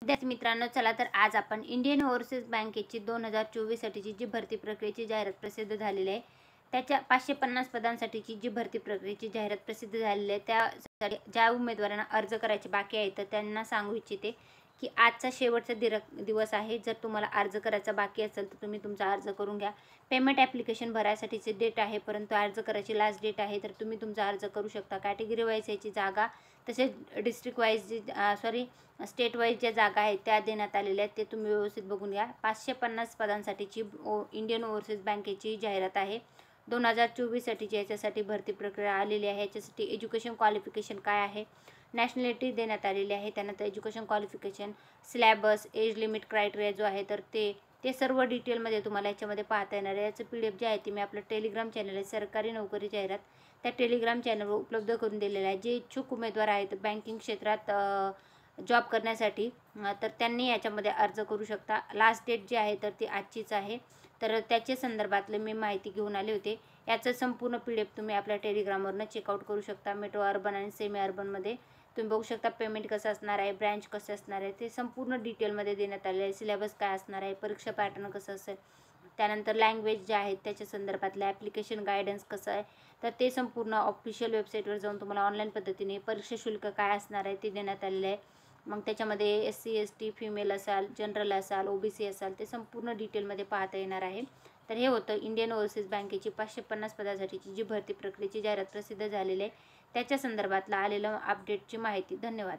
विद्यार्थी मित्रांनो, चला तर आज आपण इंडियन ओव्हरसीज बँकेची 2024 साठीची जी भरती प्रक्रियेची जाहिरात प्रसिद्ध झालेली आहे, त्याच्या 550 पदांसाठीची जी भरती प्रक्रियेची जाहिरात प्रसिद्ध झालेली आहे, त्यासाठी ज्या उमेदवारांना अर्ज करायचे बाकी आहे तर त्यांना सांगू इच्छिते की आजचा शेवटचा दिवस आहे. जर तुम्हाला अर्ज करायचा बाकी असेल तर तुम्ही तुमचा अर्ज करून घ्या. पेमेंट ॲप्लिकेशन भरायसाठीची डेट आहे, परंतु अर्ज करायची लास्ट डेट आहे, तर तुम्ही तुमचा अर्ज करू शकता. कॅटेगरी वाईज याची जागा, तसेच डिस्ट्रिक्ट वाईज स्टेट वाईज ज्या जागा आहेत त्या देण्यात आलेल्या आहेत, ते तुम्ही व्यवस्थित बघून घ्या. 550 पदांसाठीची इंडियन ओव्हरसीज बँकेची जाहिरात आहे 2024 साठीची. याच्यासाठी भरती प्रक्रिया आलेली आहे. याच्यासाठी एज्युकेशन क्वालिफिकेशन काय आहे, नॅशनॅलिटी देण्यात आलेली आहे. त्यानंतर education qualification, syllabus, age limit, criteria जो आहे तर ते सर्व डिटेलमध्ये तुम्हाला याच्यामध्ये पाहता येणार आहे. याचं PDF जे आहे ते मी आपलं टेलिग्राम चॅनल आहे सरकारी नोकरी जाहिरात, त्या टेलिग्राम चॅनलवर उपलब्ध करून दिलेलं आहे. जे इच्छुक उमेदवार आहेत बँकिंग क्षेत्रात जॉब करण्यासाठी, तर त्यांनी याच्यामध्ये अर्ज करू शकता. लास्ट डेट जी आहे तर ती आजचीच आहे. तर त्याच्या संदर्भातले मी माहिती घेऊन आले होते. याचं संपूर्ण PDF तुम्ही आपल्या टेलिग्रामवरनं चेकआउट करू शकता. मेट्रो अर्बन आणि सेमी अर्बनमध्ये तुम्ही बघू शकता. पेमेंट कसं असणार आहे, ब्रँच कसं असणार आहे, ते संपूर्ण डिटेलमध्ये देण्यात आले आहे. सिलेबस काय असणार आहे, परीक्षा पॅटर्न कसं असेल, त्यानंतर लँग्वेज जे आहेत त्याच्या संदर्भातलं ॲप्लिकेशन गायडन्स कसं आहे, तर ते संपूर्ण ऑफिशियल वेबसाईटवर जाऊन तुम्हाला ऑनलाईन पद्धतीने परीक्षा शुल्क काय असणार आहे ते देण्यात आलेलं आहे. मग त्याच्यामध्ये SC ST फिमेल असाल, जनरल असाल, OBC असाल, ते संपूर्ण डिटेलमध्ये पाहता येणार आहे. तर हे होतं इंडियन ओव्हरसीज बँकेची 550 पदासाठीची जी भरती प्रक्रियेची जाहिरात प्रसिद्ध झालेली आहे, त्याच्या संदर्भातलं आलेलं अपडेटची माहिती. धन्यवाद.